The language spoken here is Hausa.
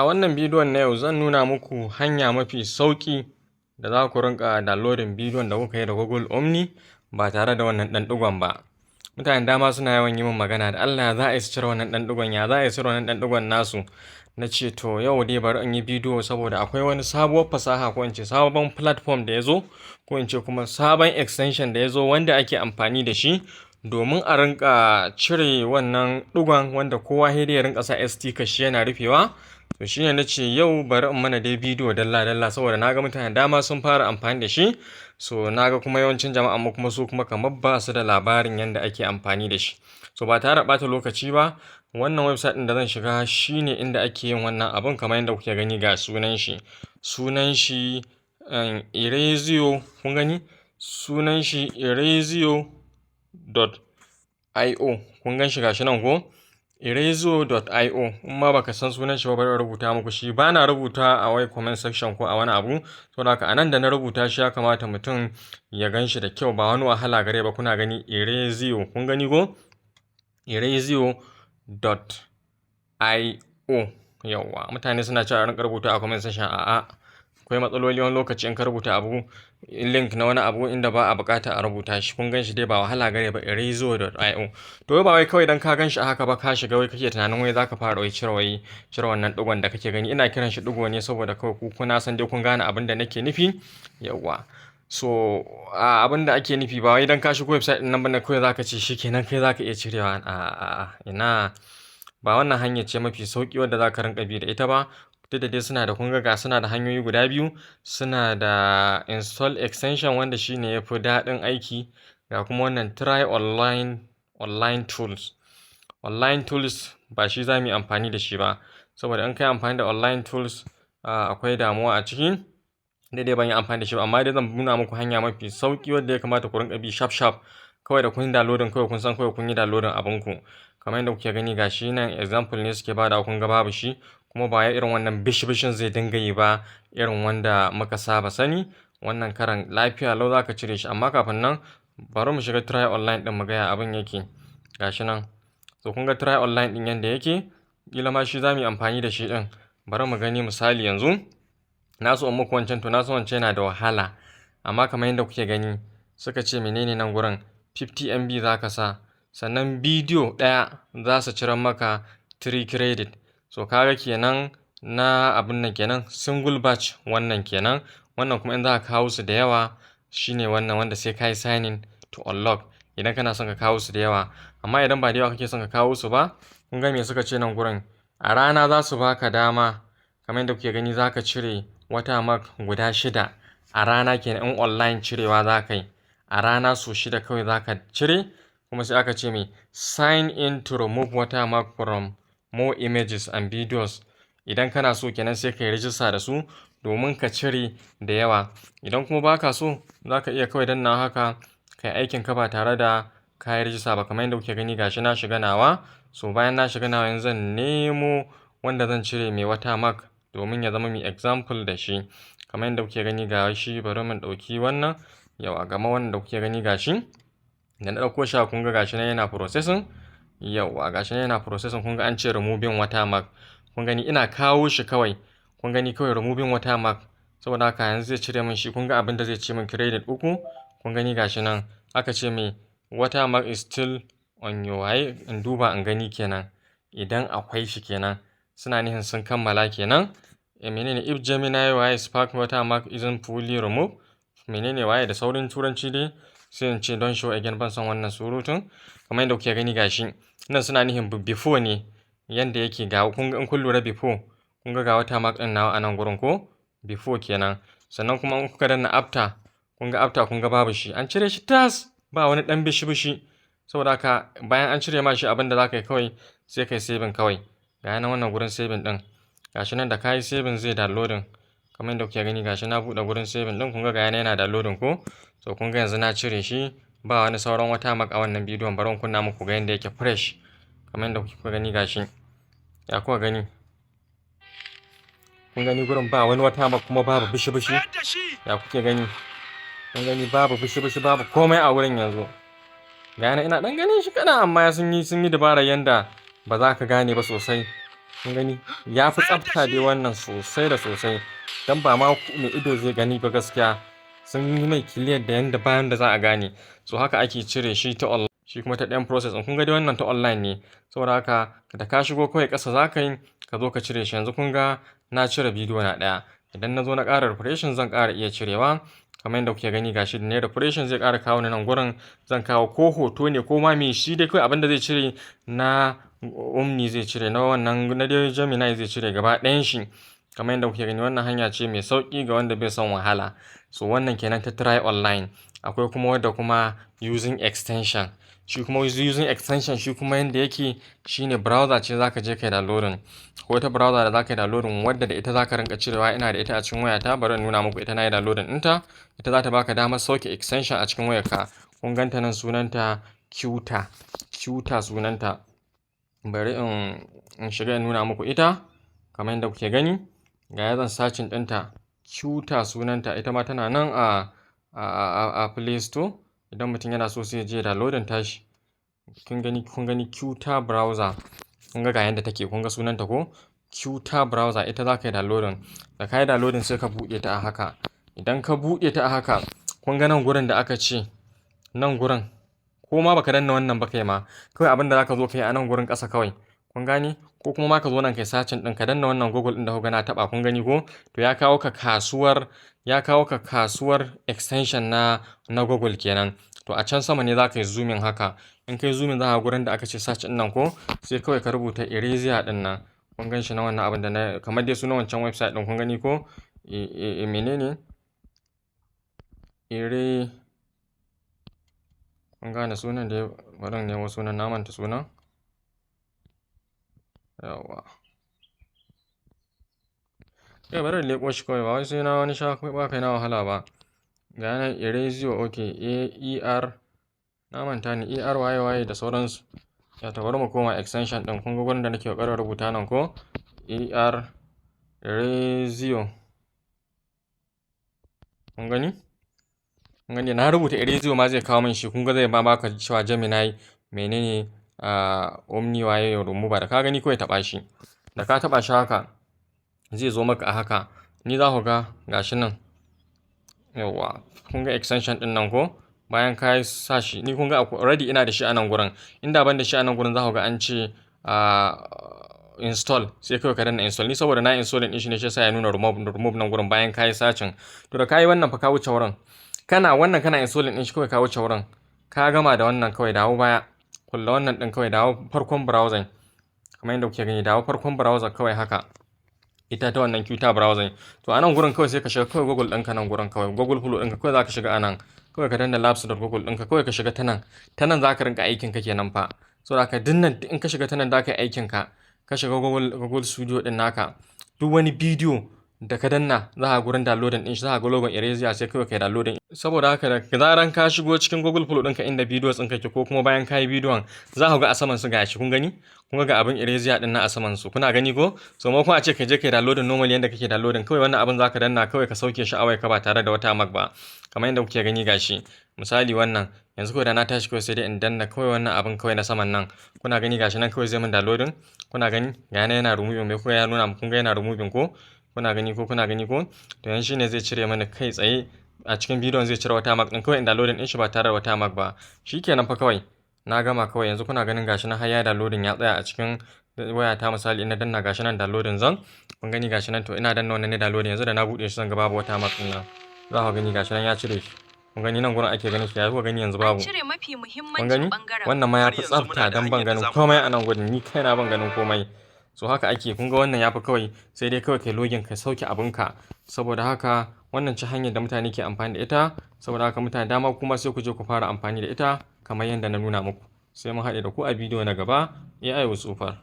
A wannan bidiyon na yau zan nuna muku hanya mafi sauƙi da za ku rinƙa downloading bidiyon da kuka yi da Google Omni ba tare da wannan ɗan ɗigon ba. Mutane dama suna yawan yi min magana da Allah za a yi su cire wannan ɗan ɗigon, ya za a yi cire wannan ɗan ɗigon nasu. Na ce to yau dai bari in yi bidiyo saboda akwai wani sabuwar fasaha ko in ce sabon platform da ya zo, ko in ce kuma sabon extension da ya zo wanda ake amfani da shi domin a rinƙa cire wannan ɗigon wanda kowa sai dai ya rinƙa sa ST kashi yana rufewa. To shine na ce yau bari in mana dai bidiyo dalla-dalla saboda na ga mutane dama sun fara amfani da shi. So na ga kuma yawancin jama'a mu kuma su kuma kamar ba su da labarin yadda ake amfani da shi. So ba tare da ɓata lokaci ba, wannan website ɗin da zan shiga shine inda ake yin wannan abun kamar yadda kuke gani ga sunan shi. Sunan shi Erasio, kun gani? Sunan shi erasio.io. Kun gan shi gashi nan ko? Erasio.io. In ma baka san sunan shi ba bari rubuta muku shi. Ba na rubuta a wai comment section ko a wani abu. Saboda haka anan da na rubuta shi ya kamata mutum ya gan shi da kyau, ba wani wahala gare ba. Kuna gani Erasio. Kun gani ko? Erasio.io. Yawwa. Mutane suna cewa a rinka rubuta a comment section. A'a. Akwai matsaloli wani lokaci in ka rubuta abu, link na wani abu inda ba a bukata a rubuta shi. Kun gan shi dai ba wahala gare ba, erasio.io. To ba wai kawai dan ka gan shi a haka ba ka shiga wai kake tunanin wai zaka fara cire wannan digon da kake gani. Ina kiran shi digo ne saboda kawai ku kuna san dai kun gane abin da nake nufi. Yawwa. So abin da ake nufi ba wai dan ka shigo website din nan bane kawai zaka ce shikenan kai zaka iya cirewa. Ina ba wannan hanya ce mafi sauki wanda zaka rinka bi da ita ba. Duk da dai suna da suna da hanyoyi guda biyu. Suna da install extension wanda shine yafi daɗin aiki, ga kuma wannan try online tools. Online tools ba shi za mu yi amfani da shi ba, saboda in kai amfani da online tools akwai damuwa a ciki. Dai ban yi amfani da shi ba, amma dai zan nuna muku hanya mafi sauki wanda ya kamata ku rinka bi sharp kawai da kun downloading kawai kun san kawai kun yi downloading abinku. Kamar yadda kuke gani gashi nan example ne suke bada, kun ga babu shi. Kuma ba ya irin wannan bishi-bishin zai dinga yi ba irin wanda muka saba sani. Wannan karan lafiya lau za ka cire shi, amma kafin nan bari mu shiga try online ɗin mu ga ya abin yake. Gashi nan. So kun ga try online ɗin yanda yake, kila ma shi za mu yi amfani da shi ɗin. Bari mu gani misali yanzu. Na so in muku wancan, to na so wancan yana da wahala. Amma kamar yadda kuke gani suka ce menene nan gurin 50 MB za ka sa. Sannan bidiyo ɗaya za su cire maka 3 credit. So kaga kenan na abin nan kenan single batch wannan kenan. Wannan kuma in za ka kawo su da yawa shine wannan wanda sai ka yi signing to unlock idan kana son ka kawo su da yawa. Amma idan ba da yawa kake son ka kawo su ba, kun ga me suka ce nan gurin a rana za su baka dama kamar yadda kuke gani za ka cire watermark guda 6 a rana kenan. In online cirewa za ka yi a rana so 6 kawai za ka cire. Kuma sai aka ce me sign in to remove watermark from more images and videos. Idan kana so kenan sai ka yi rijista da su domin ka cire da yawa. Idan kuma baka so za ka iya kawai danna haka kai aikin ka ba tare da ka yi rijista ba. Kamar yadda kuke gani gashi na shiga nawa. So bayan na shiga nawa yanzu zan nemo wanda zan cire mai watermark domin ya zama mai example da shi. Kamar yadda kuke gani gashi bari mu ɗauki wannan. Yau a gama wannan da kuke gani gashi. Da na ɗauko shi kun ga gashi nan yana processing. Yauwa gashi nan yana processing, kun ga an ce removing watermark. Kun gani ina kawo shi kawai. Kun gani kawai removing watermark. Saboda haka yanzu zai cire min shi. Kun ga abin da zai ce min credit 3. Kun gani gashi nan aka ce mai watermark is still on your way. In duba in gani kenan idan akwai shi kenan. Suna nihin sun kammala kenan. Menene if Gemini waye Spark watermark isn't fully removed. Menene waye da saurin turanci dai sai in ce don show again, ban san wannan surutun. Kamar yadda kuke gani gashi nan suna nihin before ne yanda yake ga kun ga in kun lura before kun ga watermark din nawa a nan gurin ko before kenan. Sannan kuma in kuka danna after kun ga after kun ga babu shi, an cire shi tas, ba wani dan bishi-bishi. Saboda haka bayan an cire ma shi abin da za ka yi kawai sai kai saving kawai. Ga yana wannan gurin saving din gashi nan da ka yi saving zai downloading. Kamar yadda kuke gani gashi na buɗe gurin saving din kun ga yana downloading ko. So kun ga yanzu na cire shi, ba wani sauran watermark a wannan bidiyon. Bari in kunna muku ga yanda yake fresh. Kamar yadda kuka gani gashi. Ya kuka gani? Kun gani gurin ba wani watermark kuma babu bishi-bishi. Ya kuke gani? Kun gani babu bishi-bishi, babu komai a wurin yanzu. Ga yana ina dan ganin shi kana, amma sun yi dabara yanda ba za ka gane ba sosai. kun gani ya fi tsafta dai wannan sosai da sosai, dan ba ma mai ido zai gani ba gaskiya, sun yi mai kiliyar da yanda bayan da za a gane. So haka ake cire shi ta online, shi kuma ta ɗayan process kun ga dai wannan ta online ne, saboda haka da ka shigo kawai ƙasa za ka yi ka zo ka cire shi. Yanzu kun ga na cire bidiyo na ɗaya, idan na zo na ƙara refreshing zan ƙara iya cirewa kamar yadda kuke gani gashi da ne refreshing zai ƙara kawo ni nan gurin, zan kawo ko hoto ne ko ma me shi dai kawai abinda zai cire na Omni zai cire, na wannan na dai Gemini zai cire gaba ɗayan shi kamar yadda kuke gani. Wannan hanya ce mai sauƙi ga wanda bai son wahala. So wannan kenan ta try online. Akwai kuma wadda kuma using extension, shi kuma using extension shi kuma yanda yake shine browser ce zaka je kai downloading, ko wata browser da zaka yi downloading wadda da ita zaka rinka cirewa. Ina da ita a cikin wayata, bari in nuna muku ita, na yi downloading ɗinta. Ita za ta baka damar sauke extension a cikin wayarka. Kun ganta nan sunanta Qta sunanta. Bari in shiga in nuna muku ita kamar yadda kuke gani. Ga ya zan searching ɗinta, Qta sunanta, ita ma tana nan a Play Store. Idan mutum yana so sai ya je downloading tashi. Kun gani Qta browser, kun ga yanda take, kun ga sunanta ko Qta browser, ita za ka yi downloading. Da ka yi downloading sai ka buɗe ta a haka. Idan ka buɗe ta a haka, kun ga nan gurin da aka ce nan gurin, ko ma baka danna wannan ba kai ma, kawai abin da zaka zo kai a nan gurin ƙasa kawai, kun gani, ko kuma ma ka zo nan kai searching ɗin, ka danna wannan Google ɗin da kuka na taɓa, kun gani ko, to ya kawo ka kasuwar extension na Google kenan. To a can sama ne za ka yi zooming haka, in kai zooming za ka gurin da aka ce search ɗin nan ko, sai kawai ka rubuta Erasure ɗin nan, kun gan shi na wannan abin da na kamar dai sunan wancan website ɗin, kun gani ko, menene kun gane sunan da bari nemo sunan, na manta sunan. Yawa bari in leƙo shi kawai, ba wai sai na wani sha ba kai na wahala ba. Ga yana Erasure, okay, na manta ni waye da sauransu. Ya ta bari mu koma extension ɗin, kun ga gurin da nake ƙoƙarin rubuta nan ko, Erasure, kun gani na rubuta Erasure ma zai kawo min shi, kun ga zai ba baka cewa Gemini menene Omni waye remover. Da ka gani kawai taɓa shi, da ka taɓa shi haka zai zo maka a haka. Ni za ku ga gashi nan, yawa kun ga extension ɗin nan ko, bayan ka yi sa shi, ni kun ga already ina da shi a nan gurin. Inda ban da shi a nan gurin za ku ga an ce install, sai kawai ka danna install. Ni saboda na install din shi ne shi yasa ya nuna remove nan gurin bayan ka yi searching. To da ka yi wannan fa ka wuce wurin, kana install din shi kawai ka wuce wurin, ka gama da wannan kawai dawo baya, kulla wannan din kawai dawo farkon browser kamar yadda kuke gani, dawo farkon browser kawai haka, ita ta wannan Qta browser. To a nan gurin kawai sai ka shiga kawai Google ɗinka nan gurin kawai, Google Flow ɗinka kawai za ka shiga a nan, kawai ka danna labs.google ɗinka kawai ka shiga ta nan za ka rinka aikin ka kenan fa. So da ka dinnan in ka shiga ta nan za ka yi aikin ka shiga Google Studio ɗin naka, duk wani bidiyo da ka danna za ka gurin downloading ɗin shi, za ka ga logon Erasure sai kawai kai downloading. Saboda haka da zaran ka shigo cikin Google Flow ɗinka inda bidiyo ɗinka ke, ko kuma bayan ka yi bidiyon, za ka ga a saman su gashi, kun gani, kun ga abin Erasure ɗin na a saman su, kuna gani ko. So ma kuma a ce ka je kai downloading normally yanda kake downloading, kawai wannan abin za ka danna kawai ka sauke shi a wayarka ba tare da Watermark ba, kamar yadda kuke gani gashi. Misali wannan yanzu kawai da na tashi kawai sai dai in danna kawai wannan abin kawai na saman nan, kuna gani gashi nan kawai zai min downloading, kuna gani ga yana removing, mai kuma ya nuna kun ga yana removing ko, kuna gani ko. To yanzu shine zai cire mana kai tsaye a cikin bidiyon, zai cire Watermark din kawai in downloading din shi ba tare da Watermark ba. Shikenan fa kawai na gama kawai. Yanzu kuna ganin gashi nan har ya downloading ya tsaya a cikin wayata. Misali ina danna gashi nan downloading zan, kun gani gashi nan, to ina danna wannan ne downloading. Yanzu da na bude shi zan ga babu Watermark din nan, za ku gani gashi nan ya cire shi, kun gani nan gurin ake ganin shi, ya ku gani yanzu babu, kun gani wannan ma ya fi tsafta dan ban ganin komai a nan gurin, ni kaina ban ganin komai. So haka ake, kun ga wannan ya fi kawai, sai dai kawai kai login ka sauke abinka. Saboda haka wannan ce hanyar da mutane ke amfani da ita, saboda haka mutane dama kuma sai ku je ku fara amfani da ita kamar yadda na nuna muku. Sai mun haɗe da ku a bidiyo na gaba. AI was super.